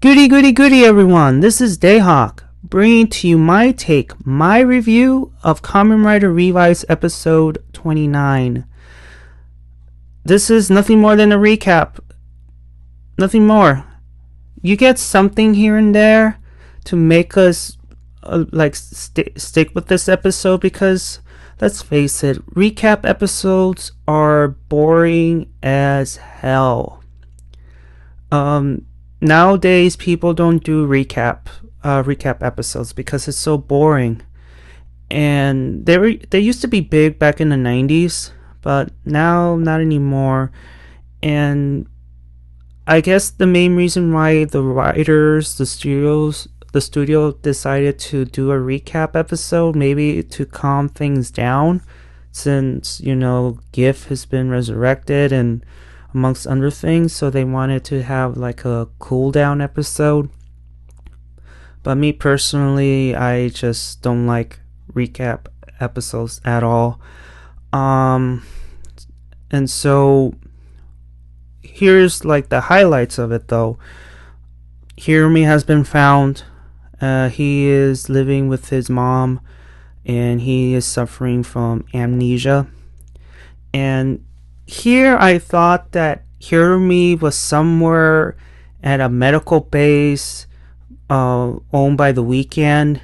Goody everyone, this is Dayhawk, bringing to you my take, my review of Kamen Rider Revice episode 29. This is nothing more than a recap. Nothing more. You get something here and there to make us stick with this episode because, let's face it, recap episodes are boring as hell. Nowadays, people don't do recap episodes because it's so boring. And they used to be big back in the 90s, but now not anymore. And I guess the main reason why the writers, the studio decided to do a recap episode, maybe to calm things down, since, Giff has been resurrected and amongst other things, so they wanted to have like a cool down episode. But me personally, I just don't like recap episodes at all. And so here's like the highlights of it though. Hiromi has been found. He is living with his mom and he is suffering from amnesia. And here I thought that Hiromi was somewhere at a medical base owned by the Weekend,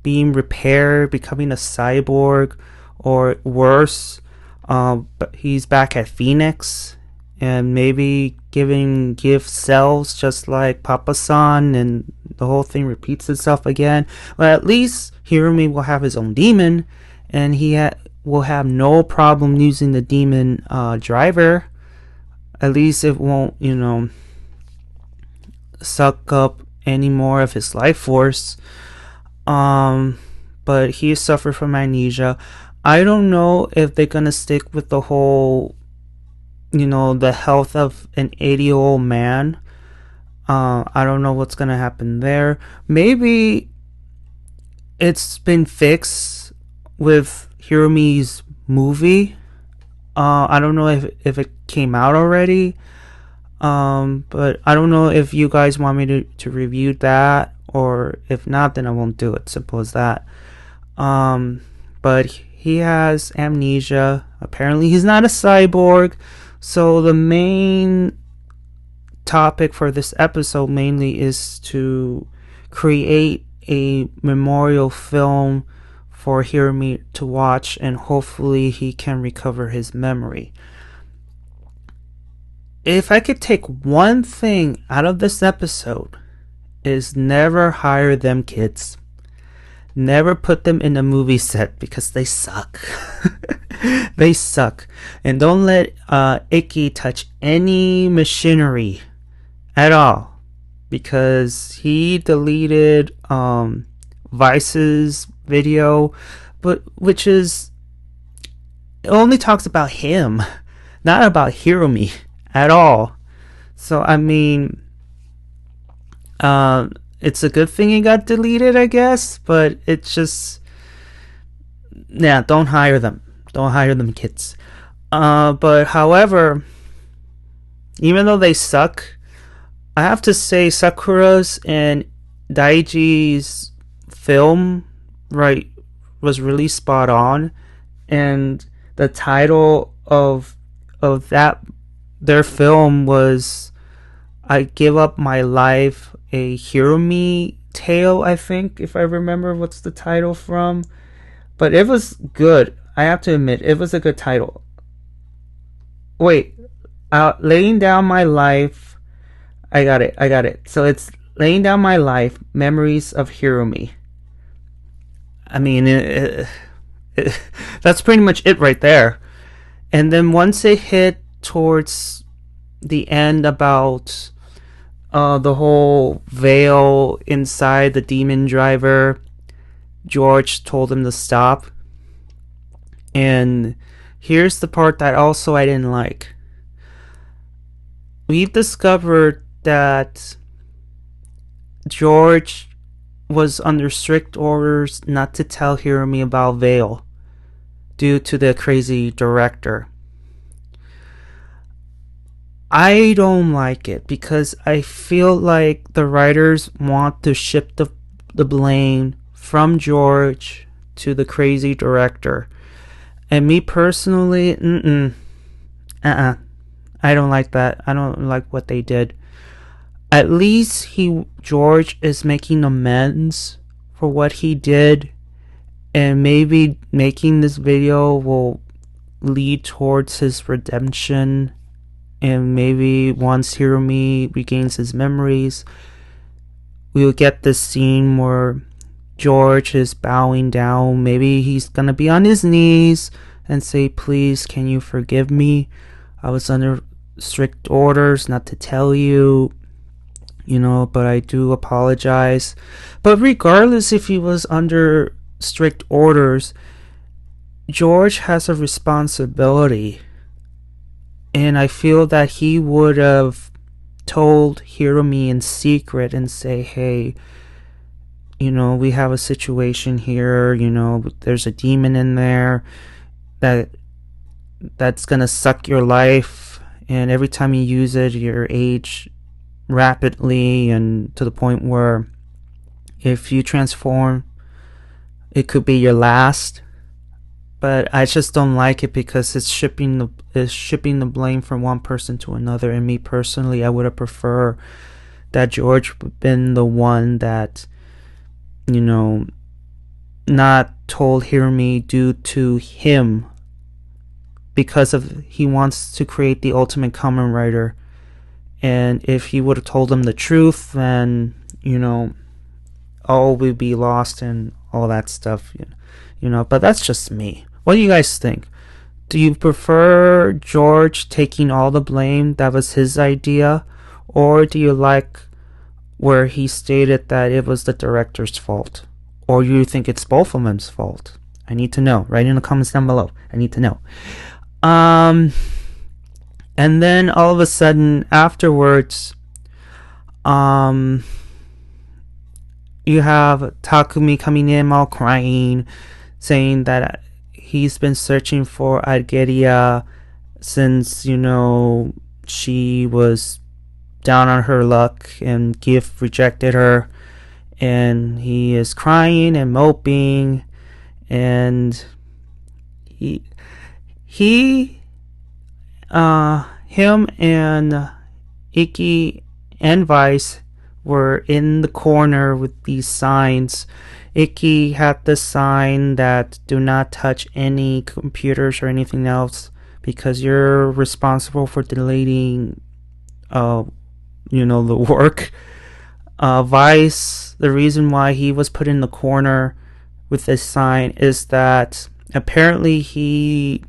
being repaired, becoming a cyborg, or worse, but he's back at Phoenix and maybe giving Giff cells just like Papa-san, and the whole thing repeats itself again. Well, at least Hiromi will have his own demon, and he will have no problem using the demon driver. At least it won't, suck up any more of his life force. But he suffered from amnesia. I don't know if they're gonna stick with the whole, the health of an 80-year-old man. I don't know what's gonna happen there. Maybe it's been fixed with Hiromi's movie. I don't know if it came out already. But I don't know if you guys want me to review that, or if not, then I won't do it. Simple as that. But he has amnesia. Apparently he's not a cyborg. So the main topic for this episode mainly is to create a memorial film for Hiromi to watch, and hopefully he can recover his memory. If I could take one thing out of this episode, is never hire them kids. Never put them in a movie set because they suck. They suck. And don't let Ikki touch any machinery at all, because he deleted Vice's video, but which is, it only talks about him, not about Hiromi at all. So I mean, it's a good thing it got deleted, I guess, but it's just, don't hire them kids. But however, even though they suck, I have to say Sakura's and Daiji's film was really spot on, and the title of that their film was I Give Up My Life, a Hiromi Tale, I think, if I remember what's the title from. But it was good. I have to admit, it was a good title. Wait, Laying Down My Life. I got it. So it's Laying Down My Life, Memories of Hiromi. I mean, that's pretty much it right there. And then once it hit towards the end about the whole Vail inside the demon driver, George told him to stop. And here's the part that also I didn't like. We've discovered that George was under strict orders not to tell Hiromi about Vail due to the crazy director. I don't like it because I feel like the writers want to shift the blame from George to the crazy director. And me personally, I don't like that. I don't like what they did. At least George is making amends for what he did, and maybe making this video will lead towards his redemption. And maybe once Hiromi regains his memories, we'll get this scene where George is bowing down. Maybe he's gonna be on his knees and say, please, can you forgive me? I was under strict orders not to tell you, but I do apologize. But regardless if he was under strict orders, George has a responsibility. And I feel that he would have told Hiromi in secret and say, hey, we have a situation here, there's a demon in there that's gonna suck your life, and every time you use it, you age rapidly, and to the point where if you transform, it could be your last. But I just don't like it because it's shipping the blame from one person to another. And me personally, I would have preferred that George would have been the one that, not told Hiromi due to him, because he wants to create the ultimate Kamen Rider. And if he would have told him the truth, then all would be lost and all that stuff. But that's just me. What do you guys think? Do you prefer George taking all the blame, that was his idea? Or do you like where he stated that it was the director's fault? Or you think it's both of them's fault? I need to know. Write in the comments down below. I need to know. And then all of a sudden afterwards, you have Takumi coming in all crying, saying that he's been searching for Argeria since, she was down on her luck and Giff rejected her. And he is crying and moping. And him and Ikki and Vice were in the corner with these signs. Ikki had the sign that do not touch any computers or anything else because you're responsible for deleting the work. Vice, the reason why he was put in the corner with this sign is that apparently he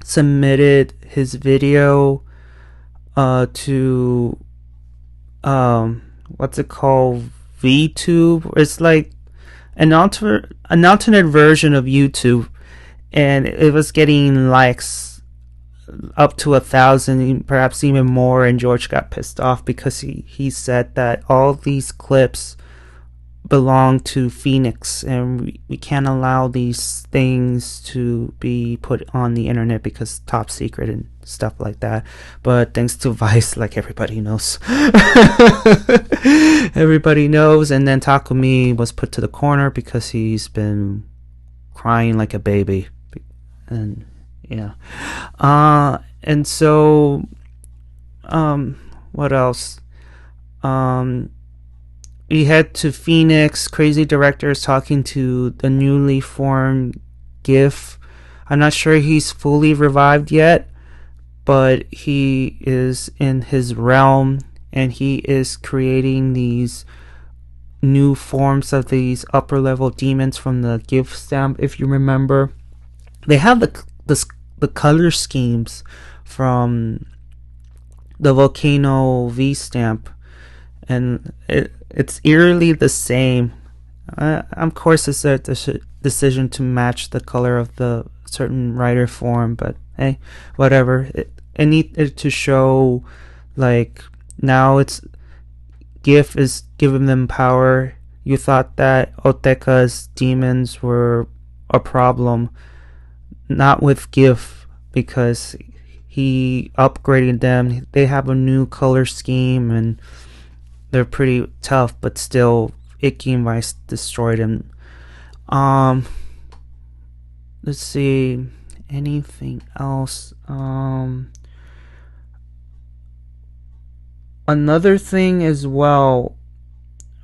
submitted his video to what's it called, VTube. It's like an alternate version of YouTube, and it was getting likes up to 1,000, perhaps even more, and George got pissed off because he said that all these clips belong to Phoenix, and we can't allow these things to be put on the internet because top secret and stuff like that. But thanks to Vice, like everybody knows. Everybody knows. And then Takumi was put to the corner because he's been crying like a baby. And yeah. And so what else? We head to Phoenix. Crazy director is talking to the newly formed Giff. I'm not sure he's fully revived yet, but he is in his realm, and he is creating these new forms of these upper level demons from the Giff stamp. If you remember, they have the color schemes from the Volcano V stamp, and it's eerily the same. Of course, it's a decision to match the color of the certain writer form, but hey, whatever. It needed to show, like, now it's Giff is giving them power. You thought that Oteka's demons were a problem, not with Giff, because he upgraded them. They have a new color scheme and they're pretty tough, but still Ikki and Vice destroyed him. Let's see, anything else? Another thing as well,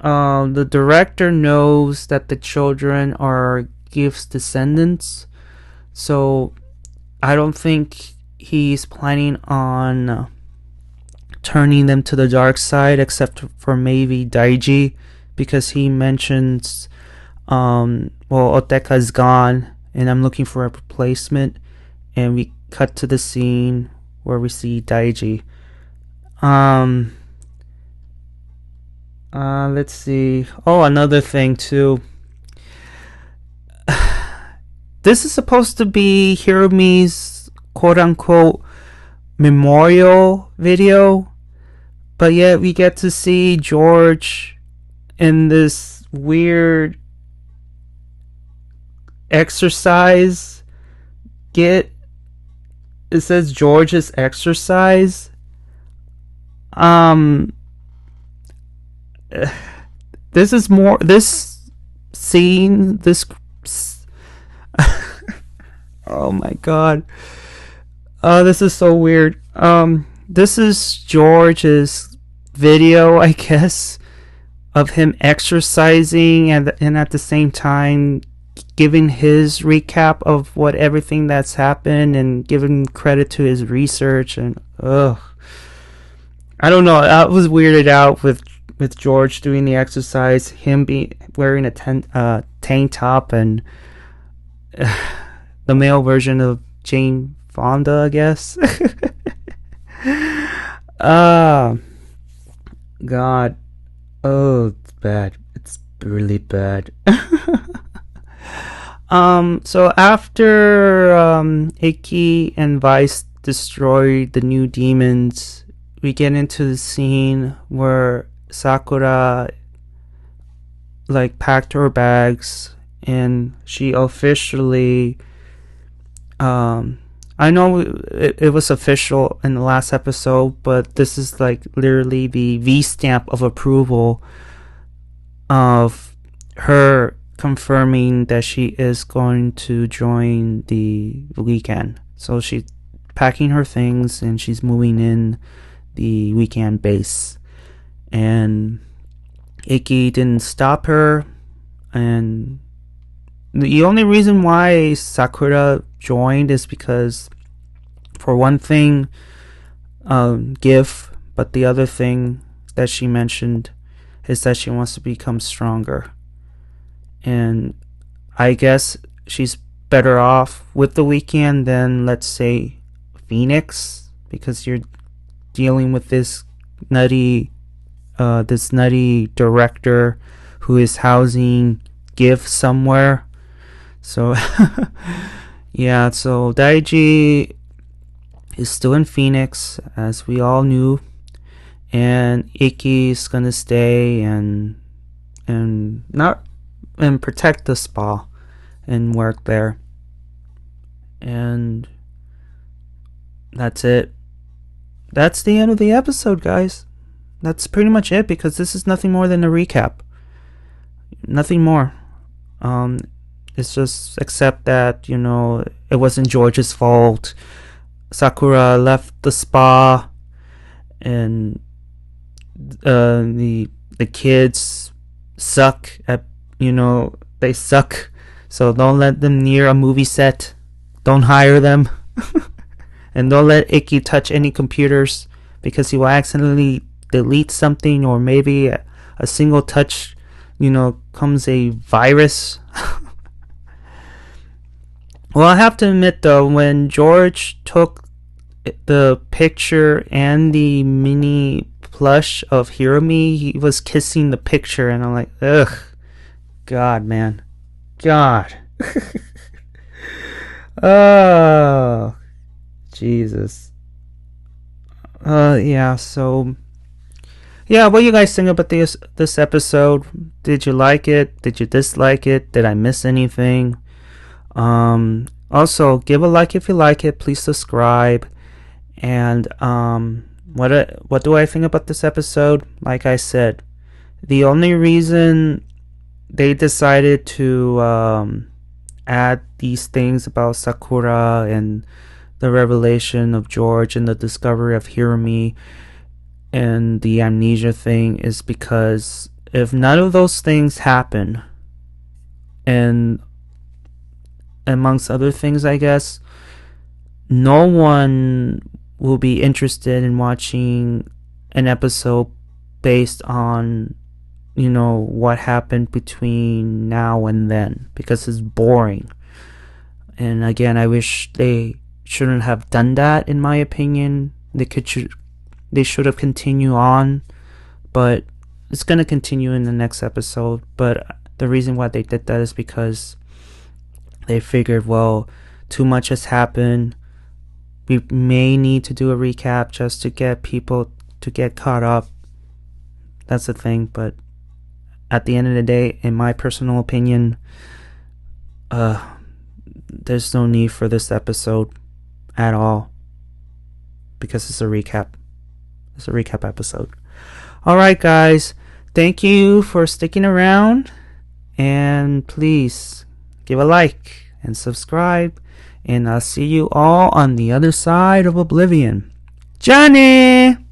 the director knows that the children are Giff's descendants, so I don't think he's planning on turning them to the dark side, except for maybe Daiji, because he mentions, Oteka's gone, and I'm looking for a replacement, and we cut to the scene where we see Daiji. Let's see. Oh, another thing too. This is supposed to be Hiromi's quote-unquote memorial video, but yet we get to see George in this weird exercise. It says George's exercise. This is more, this scene, this oh my god, this is so weird. This is George's video, I guess, of him exercising and at the same time giving his recap of what everything that's happened and giving credit to his research. And I don't know, I was weirded out with George doing the exercise, him wearing a tank top and the male version of Jane Fonda, I guess. God, oh, it's bad. It's really bad. So after Ikki and Vice destroy the new demons, we get into the scene where Sakura packed her bags and she officially, I know it was official in the last episode, but this is literally the V stamp of approval of her confirming that she is going to join the weekend. So she's packing her things and she's moving in the weekend base. And Ikki didn't stop her, and the only reason why Sakura joined is because, for one thing, Giff, but the other thing that she mentioned is that she wants to become stronger. And I guess she's better off with the weekend than, let's say, Phoenix, because you're dealing with this nutty director who is housing Giff somewhere. So yeah, so Daiji is still in Phoenix, as we all knew, and Ikki is gonna stay and protect the spa and work there. And that's it. That's the end of the episode, guys. That's pretty much it, because this is nothing more than a recap. Nothing more. It's just, except that, it wasn't George's fault. Sakura left the spa, and the kids suck at, they suck. So don't let them near a movie set. Don't hire them. And don't let Ikki touch any computers, because he will accidentally delete something, or maybe a single touch, comes a virus. Well, I have to admit though, when George took the picture and the mini plush of Hiromi, he was kissing the picture, and I'm like, ugh, God, man, God. Oh, Jesus. Yeah, so yeah, what do you guys think about this episode? Did you like it? Did you dislike it? Did I miss anything? Also, give a like if you like it. Please subscribe. And what do I think about this episode? Like I said, the only reason they decided to add these things about Sakura and the revelation of George and the discovery of Hiromi and the amnesia thing is because if none of those things happen, and amongst other things, I guess, no one will be interested in watching an episode based on, you know, what happened between now and then, because it's boring. And again, I wish they shouldn't have done that. In my opinion, they should have continued on, but it's gonna continue in the next episode. But the reason why they did that is because they figured, well, too much has happened. We may need to do a recap just to get people to get caught up. That's the thing. But at the end of the day, in my personal opinion, there's no need for this episode at all, because it's a recap. It's a recap episode. Alright, guys. Thank you for sticking around. And please give a like and subscribe. And I'll see you all on the other side of Oblivion. Johnny!